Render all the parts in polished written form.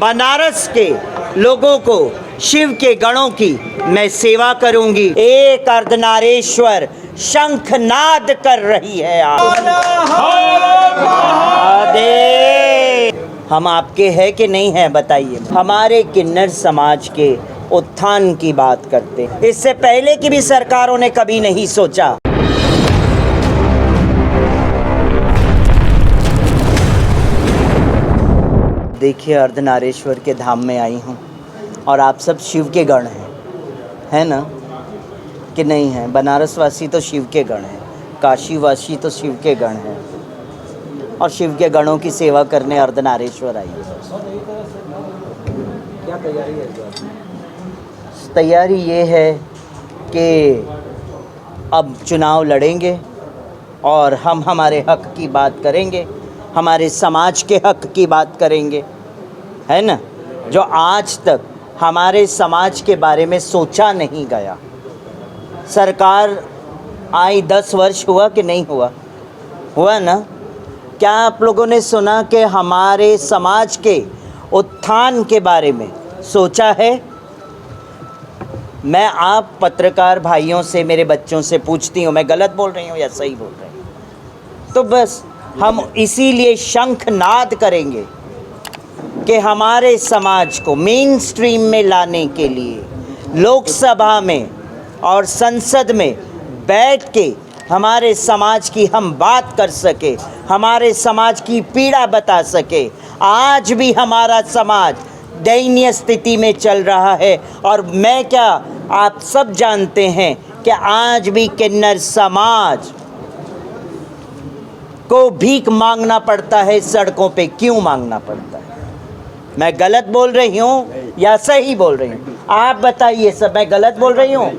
बनारस के लोगों को शिव के गणों की मैं सेवा करूंगी। एक अर्धनारेश्वर शंखनाद कर रही है आज। हम आपके हैं कि नहीं हैं बताइए। हमारे किन्नर समाज के उत्थान की बात करते हैं। इससे पहले की भी सरकारों ने कभी नहीं सोचा। देखिए, अर्धनारेश्वर के धाम में आई हूँ और आप सब शिव के गण हैं, है ना कि नहीं हैं? बनारस वासी तो शिव के गण हैं, काशी वासी तो शिव के गण हैं और शिव के गणों की सेवा करने अर्धनारेश्वर आई है। क्या तैयारी है? तैयारी ये है कि अब चुनाव लड़ेंगे और हम हमारे हक की बात करेंगे, हमारे समाज के हक की बात करेंगे, है ना, जो आज तक हमारे समाज के बारे में सोचा नहीं गया। सरकार आई 10 वर्ष हुआ कि नहीं हुआ? हुआ ना? क्या आप लोगों ने सुना कि हमारे समाज के उत्थान के बारे में सोचा है? मैं आप पत्रकार भाइयों से, मेरे बच्चों से पूछती हूँ, मैं गलत बोल रही हूँ या सही बोल रही हूँ? तो बस हम इसीलिए शंखनाद करेंगे कि हमारे समाज को मेन स्ट्रीम में लाने के लिए लोकसभा में और संसद में बैठ के हमारे समाज की हम बात कर सके, हमारे समाज की पीड़ा बता सके। आज भी हमारा समाज दयनीय स्थिति में चल रहा है और मैं क्या, आप सब जानते हैं कि आज भी किन्नर समाज को भीख मांगना पड़ता है सड़कों पे। क्यों मांगना पड़ता है? मैं गलत बोल रही हूँ या सही बोल रही हूँ? आप बताइए सब, मैं गलत बोल रही हूँ?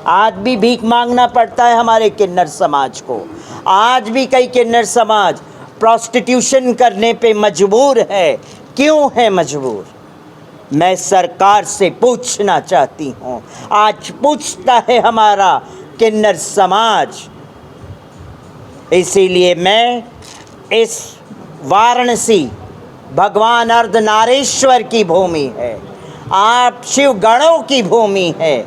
आज भी भीख मांगना पड़ता है हमारे किन्नर समाज को। आज भी कई किन्नर समाज प्रोस्टिट्यूशन करने पे मजबूर है। क्यों है मजबूर? मैं सरकार से पूछना चाहती हूँ। आज पूछता है हमारा किन्नर समाज। इसीलिए मैं इस वाराणसी भगवान अर्धनारेश्वर की भूमि है, आप शिव गणों की भूमि है।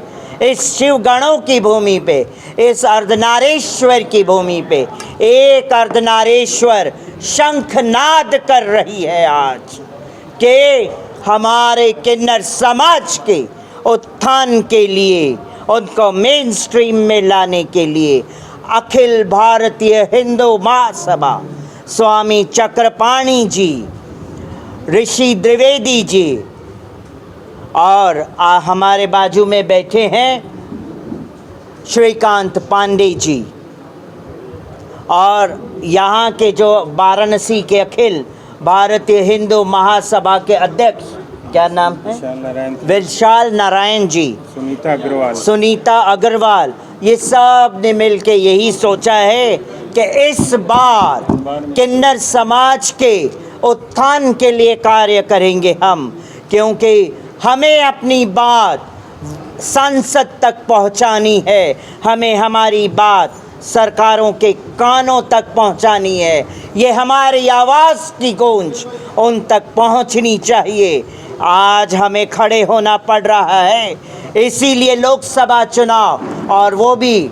इस शिव गणों की भूमि पे, इस अर्धनारेश्वर की भूमि पे एक अर्धनारेश्वर शंखनाद कर रही है आज कि हमारे किन्नर समाज के उत्थान के लिए, उनको मेन स्ट्रीम में लाने के लिए अखिल भारतीय हिंदू महासभा, स्वामी चक्रपाणी जी, ऋषि द्विवेदी जी और हमारे बाजू में बैठे हैं श्रीकांत पांडे जी और यहाँ के जो वाराणसी के अखिल भारतीय हिंदू महासभा के अध्यक्ष, क्या नाम है? विशाल नारायण जी, सुनीता अग्रवाल, ये सब ने मिलके यही सोचा है कि इस बार किन्नर समाज के उत्थान के लिए कार्य करेंगे हम, क्योंकि हमें अपनी बात संसद तक पहुंचानी है, हमें हमारी बात सरकारों के कानों तक पहुंचानी है। ये हमारी आवाज़ की गूंज उन तक पहुंचनी चाहिए। आज हमें खड़े होना पड़ रहा है, इसीलिए लोकसभा चुनाव और वो भी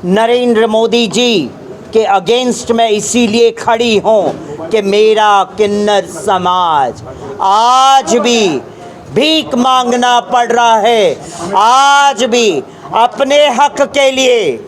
नरेंद्र मोदी जी के अगेंस्ट में इसीलिए खड़ी हूँ कि मेरा किन्नर समाज आज भी भीख मांगना पड़ रहा है। आज भी अपने हक के लिए,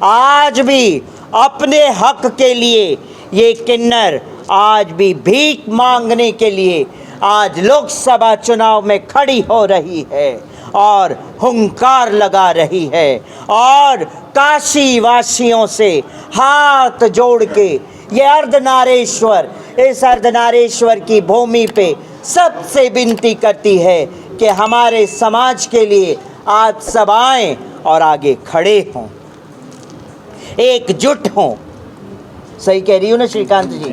आज भी अपने हक के लिए ये किन्नर आज भी भीख मांगने के लिए आज लोकसभा चुनाव में खड़ी हो रही है और हुंकार लगा रही है और काशी वासियों से हाथ जोड़ के ये अर्धनारेश्वर, इस अर्धनारेश्वर की भूमि पे सबसे विनती करती है कि हमारे समाज के लिए आप सब आएं और आगे खड़े हों, एकजुट हों। सही कह रही हूँ ना श्रीकांत जी?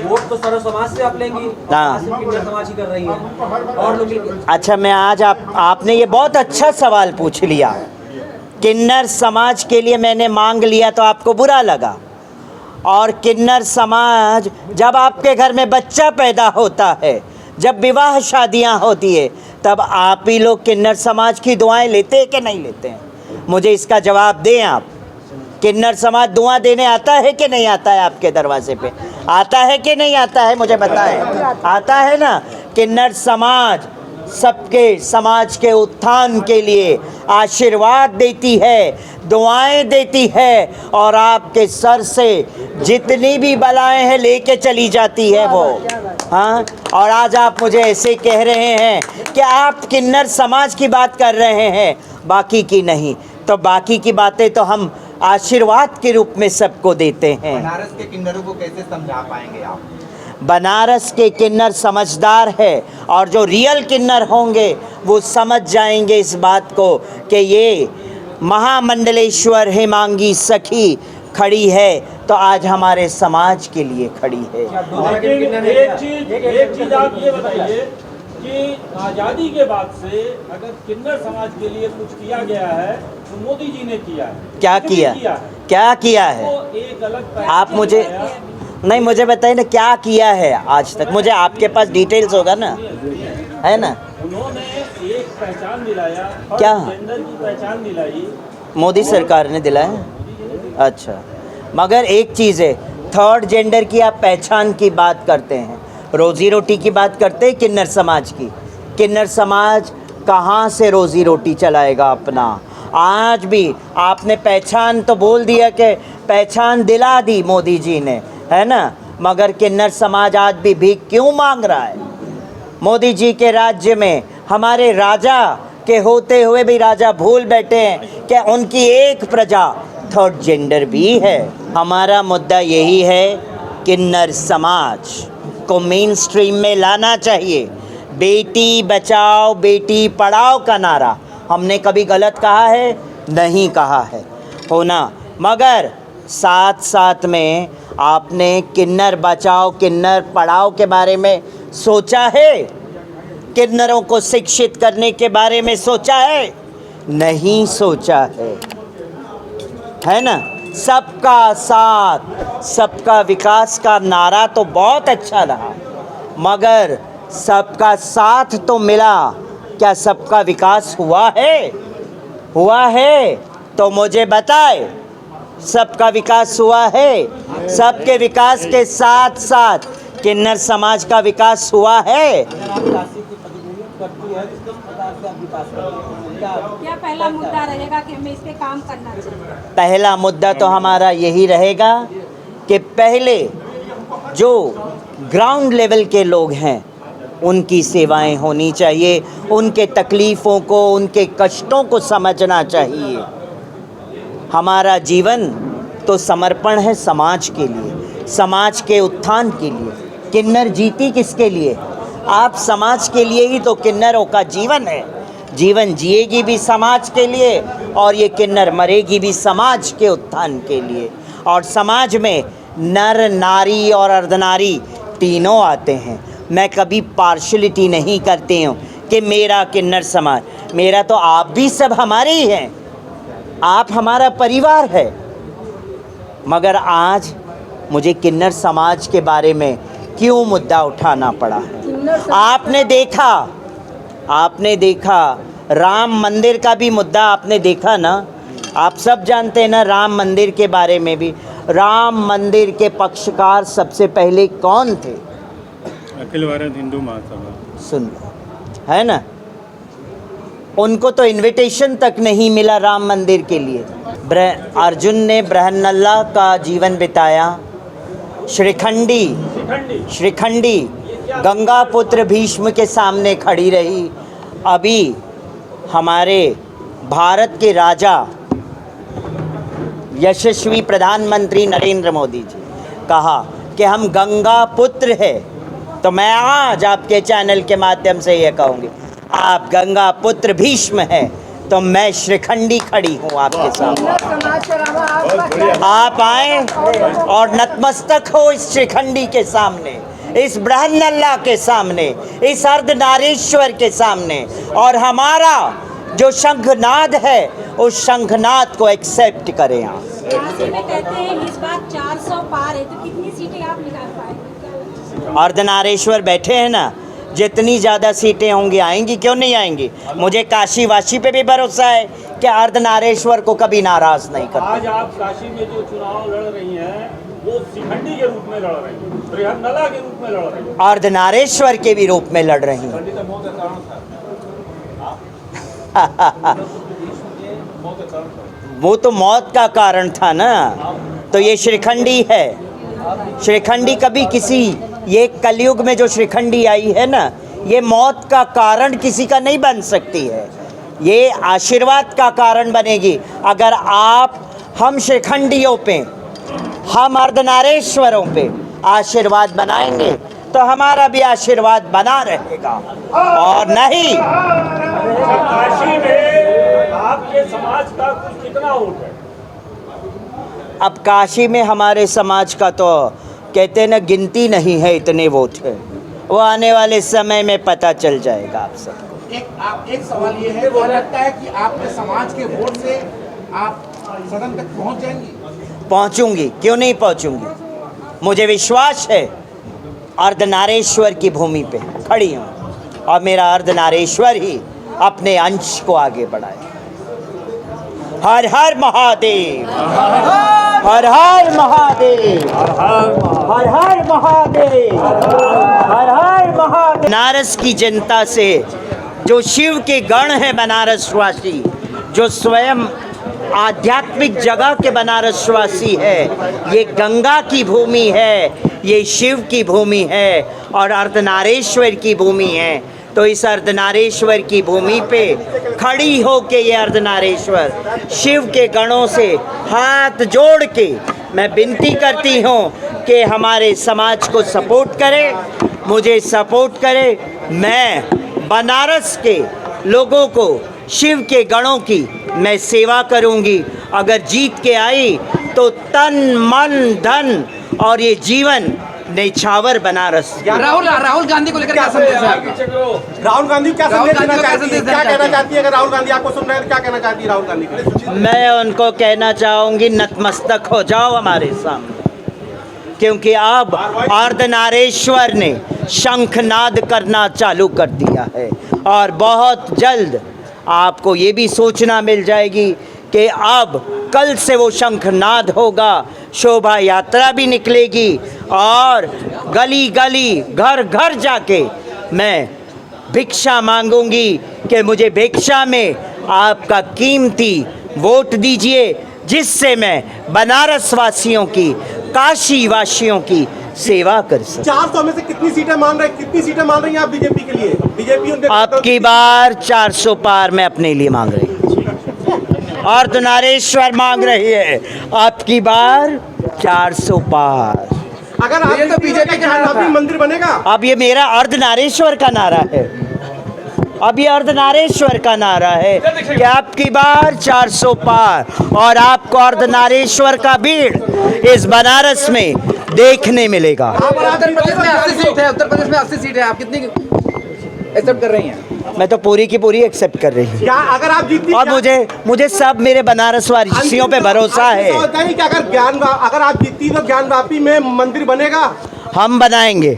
वोट तो सर्व समाज से आप लेंगी, किन्नर समाज ही कर रही है और लोग। अच्छा, मैं आज आपने ये बहुत अच्छा सवाल पूछ लिया। किन्नर समाज के लिए मैंने मांग लिया तो आपको बुरा लगा। और किन्नर समाज, जब आपके घर में बच्चा पैदा होता है, जब विवाह शादियां होती है, तब आप ही लोग किन्नर समाज की दुआएं लेते हैं कि नहीं लेते हैं? मुझे इसका जवाब दें आप। किन्नर समाज दुआ देने आता है कि नहीं आता है? आपके दरवाजे पे आता है कि नहीं आता है? मुझे बताएं। आता है ना? किन्नर समाज सबके समाज के उत्थान के लिए आशीर्वाद देती है, दुआएं देती है, और आपके सर से जितनी भी बलाएं हैं लेके चली जाती है वो। हाँ, और आज आप मुझे ऐसे कह रहे हैं कि आप किन्नर समाज की बात कर रहे हैं, बाकी की नहीं। तो बाकी की बातें तो हम आशीर्वाद के रूप में सबको देते हैं। बनारस के किन्नरों को कैसे समझा पाएंगे आप? बनारस के किन्नर समझदार है, और जो रियल किन्नर होंगे वो समझ जाएंगे इस बात को कि ये महामंडलेश्वर हेमांगी सखी खड़ी है तो आज हमारे समाज के लिए खड़ी है। लेकिन एक चीज आप ये बताइए कि आज़ादी के बाद से अगर किन्नर समाज के लिए कुछ किया गया है तो मोदी जी ने किया है। क्या किया? क्या किया है? वो एक अलग आप मुझे नहीं, मुझे बताइए ना, क्या किया है आज तक? मुझे आपके पास डिटेल्स होगा ना, है ना? उन्होंने एक पहचान दिलाया, क्या? जेंडर की पहचान दिलाई, मोदी सरकार ने दिलाया। अच्छा, मगर एक चीज़ है, थर्ड जेंडर की आप पहचान की बात करते हैं, रोज़ी रोटी की बात करते हैं किन्नर समाज की। किन्नर समाज कहाँ से रोज़ी रोटी चलाएगा अपना? आज भी आपने पहचान तो बोल दिया कि पहचान दिला दी मोदी जी ने, है ना, मगर किन्नर समाज आज भी भीख क्यों मांग रहा है? मोदी जी के राज्य में हमारे राजा के होते हुए भी राजा भूल बैठे हैं कि उनकी एक प्रजा थर्ड जेंडर भी है। हमारा मुद्दा यही है, किन्नर समाज को मेन स्ट्रीम में लाना चाहिए। बेटी बचाओ बेटी पढ़ाओ का नारा हमने कभी गलत कहा है? नहीं कहा है, होना, मगर साथ साथ में आपने किन्नर बचाओ किन्नर पढ़ाओ के बारे में सोचा है? किन्नरों को शिक्षित करने के बारे में सोचा है? नहीं सोचा है ना? सबका साथ सबका विकास का नारा तो बहुत अच्छा रहा, मगर सबका साथ तो मिला, क्या सबका विकास हुआ है? हुआ है तो मुझे बताए, सबका विकास हुआ है? सबके विकास के साथ साथ किन्नर समाज का विकास हुआ है? क्या पहला मुद्दा रहेगा कि हमें इस पे काम करना चाहिए? पहला मुद्दा तो हमारा यही रहेगा कि पहले जो ग्राउंड लेवल के लोग हैं उनकी सेवाएं होनी चाहिए, उनके तकलीफ़ों को उनके कष्टों को समझना चाहिए। हमारा जीवन तो समर्पण है समाज के लिए, समाज के उत्थान के लिए। किन्नर जीती किसके लिए? आप समाज के लिए ही तो किन्नरों का जीवन है। जीवन जिएगी भी समाज के लिए और ये किन्नर मरेगी भी समाज के उत्थान के लिए। और समाज में नर नारी और अर्धनारी तीनों आते हैं। मैं कभी पार्शलिटी नहीं करती हूँ कि मेरा किन्नर समाज, मेरा तो आप भी सब हमारे ही हैं, आप हमारा परिवार है। मगर आज मुझे किन्नर समाज के बारे में क्यों मुद्दा उठाना पड़ा है? आपने देखा राम मंदिर का भी मुद्दा आपने देखा ना? आप सब जानते हैं ना राम मंदिर के बारे में भी। राम मंदिर के पक्षकार सबसे पहले कौन थे? अखिल भारत हिंदू महासभा। सुन, है ना? उनको तो इनविटेशन तक नहीं मिला राम मंदिर के लिए। अर्जुन ने बृहन्नला का जीवन बिताया। श्रीखंडी गंगा पुत्र भीष्म के सामने खड़ी रही। अभी हमारे भारत के राजा यशस्वी प्रधानमंत्री नरेंद्र मोदी जी कहा कि हम गंगा पुत्र है, तो मैं आज आपके चैनल के माध्यम से ये कहूँगी, आप गंगा पुत्र भीष्म हैं, तो मैं श्रीखंडी खड़ी हूँ आपके सामने। आप आए और नतमस्तक हो इस श्रीखंडी के सामने, इस बृहन्नला के सामने, इस अर्धनारीश्वर के सामने, और हमारा जो शंखनाद है उस शंखनाद को एक्सेप्ट करें आप। काशी में कहते हैं इस बार 400 पार है, तो कितनी सीटें आप निकाल पाएंगे? अर्धनारेश्वर बैठे हैं ना, जितनी ज़्यादा सीटें होंगी आएंगी, क्यों नहीं आएंगी। मुझे काशी वासी पे भी भरोसा है कि अर्धनारेश्वर को कभी नाराज नहीं करते। आज आप काशी में जो चुनाव लड़ रही हैं वो शिखंडी के रूप में लड़ रही हैं, बृहन्नला के रूप में लड़ रही हैं, अर्धनारेश्वर के भी रूप में लड़ रही हैं। शिखंडी तो मौत का कारण था। वो तो मौत का कारण था ना, तो ये श्रीखंडी है। श्रीखंडी कभी किसी, ये कलयुग में जो श्रीखंडी आई है ना, ये मौत का कारण किसी का नहीं बन सकती है, ये आशीर्वाद का कारण बनेगी। अगर आप हम श्रीखंडियों पे, हम अर्धनारेश्वरों पे आशीर्वाद बनाएंगे तो हमारा भी आशीर्वाद बना रहेगा, और नहीं। काशी में आपके समाज का कुछ कितना वोट है? अब काशी में हमारे समाज का तो कहते हैं ना, गिनती नहीं है, इतने वोट है। वो आने वाले समय में पता चल जाएगा आप सबको। एक सवाल ये है, वो लगता है कि आपके समाज के वोट से आप सदन तक पहुंच जाएंगी? पहुंचूंगी, क्यों नहीं पहुंचूंगी। मुझे विश्वास है, अर्धनारेश्वर की भूमि पे खड़ी हूँ, और मेरा अर्धनारेश्वर ही अपने अंश को आगे बढ़ाए। हर हर महादेव, हर हर महादेव, हर हर महादेव, हर हर महादेव। बनारस की जनता से, जो शिव के गण है बनारसवासी, जो स्वयं आध्यात्मिक जगह के बनारसवासी है, ये गंगा की भूमि है, ये शिव की भूमि है और अर्धनारेश्वर की भूमि है। तो इस अर्धनारेश्वर की भूमि पे खड़ी हो के ये अर्धनारेश्वर शिव के गणों से हाथ जोड़ के मैं विनती करती हूँ कि हमारे समाज को सपोर्ट करे, मुझे सपोर्ट करे। मैं बनारस के लोगों को, शिव के गणों की मैं सेवा करूँगी। अगर जीत के आई तो तन मन धन और ये जीवन निछावर बनारस। राहुल गांधी को लेकर क्या संदेश है आपका? राहुल गांधी क्या संदेश देना चाहती है? क्या कहना चाहती है? अगर राहुल गांधी आपको सुन रहे हैं, क्या कहना चाहती है राहुल गांधी को? मैं उनको कहना चाहूँगी, नतमस्तक हो जाओ हमारे सामने, क्योंकि अब अर्धनारेश्वर ने शंखनाद करना चालू कर दिया है, और बहुत जल्द आपको ये भी सूचना मिल जाएगी कि अब कल से वो शंखनाद होगा, शोभा यात्रा भी निकलेगी, और गली गली घर घर जाके मैं भिक्षा मांगूंगी कि मुझे भिक्षा में आपका कीमती वोट दीजिए, जिससे मैं बनारस वासियों की, काशी वासियों की सेवा कर सकूं। 400 में से कितनी सीटें मान रही हैं आप बीजेपी के लिए? बीजेपी अब की बार 400 पार मैं अपने लिए मांग रही हूँ, अर्धनारेश्वर मांग रही है, अब की बार 400 पार। अगर आप तो बीजेपी के नारा मंदिर बनेगा। अब ये मेरा अर्धनारेश्वर का नारा है, अब ये अर्धनारेश्वर का नारा है कि अब की बार 400 पार, और आपको अर्धनारेश्वर का भीड़ इस बनारस में देखने मिलेगा। उत्तर प्रदेश में 80 सीट है, उत्तर प्रदेश में 80 सीट है, आप कितनी एक्सेप्ट कर रही हैं? मैं तो पूरी की पूरी एक्सेप्ट कर रही हूँ, क्या अगर आप जीतती, और मुझे सब मेरे बनारस वासियों पे भरोसा है। कि अगर आप जीतती तो ज्ञानवापी में मंदिर बनेगा? हम बनाएंगे,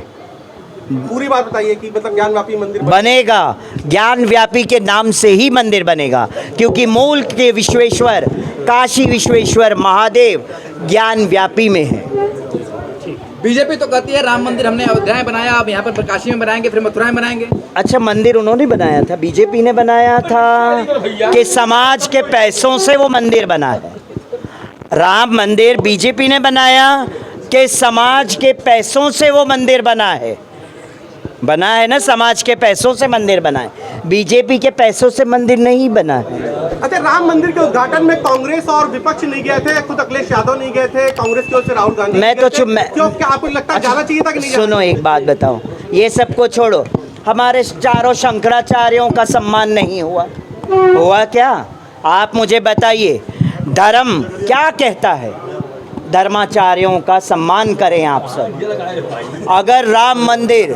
पूरी बात बताइए कि मतलब ज्ञानवापी मंदिर बनेगा। ज्ञान व्यापी के नाम से ही मंदिर बनेगा, क्योंकि मूल के विश्वेश्वर काशी विश्वेश्वर महादेव ज्ञान व्यापी में है। बीजेपी तो कहती है राम मंदिर हमने अयोध्या में बनाया, अब यहाँ पर काशी में बनाएंगे, फिर मथुरा में बनाएंगे। अच्छा, मंदिर उन्होंने बनाया था, बीजेपी ने बनाया था कि समाज के पैसों से वो मंदिर बना है? राम मंदिर बीजेपी ने बनाया कि समाज के पैसों से वो मंदिर बना है? बना है ना, समाज के पैसों से मंदिर बना है, बीजेपी के पैसों से मंदिर नहीं बना है। अच्छा, राम मंदिर के उद्घाटन में कांग्रेस और विपक्ष नहीं गए थे, खुद अखिलेश यादव नहीं गए थे, कांग्रेस की ओर से राहुल गांधी मैं तो क्यों, क्या आपको लगता है जाना चाहिए था कि नहीं? सुनो, एक बात बताओ, ये सब को छोड़ो, हमारे चारों शंकराचार्यों का सम्मान नहीं हुआ क्या? आप मुझे बताइए, धर्म क्या कहता है? धर्माचार्यों का सम्मान करें आप सब। अगर राम मंदिर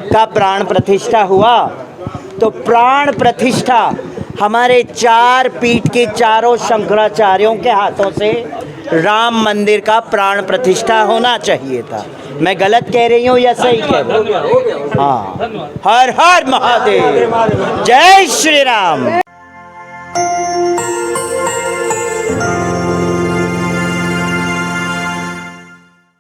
का प्राण प्रतिष्ठा हुआ तो प्राण प्रतिष्ठा हमारे चार पीठ के चारों शंकराचार्यों के हाथों से राम मंदिर का प्राण प्रतिष्ठा होना चाहिए था। मैं गलत कह रही हूँ या सही कह रही हूँ? हाँ, हर हर महादेव, जय श्री राम।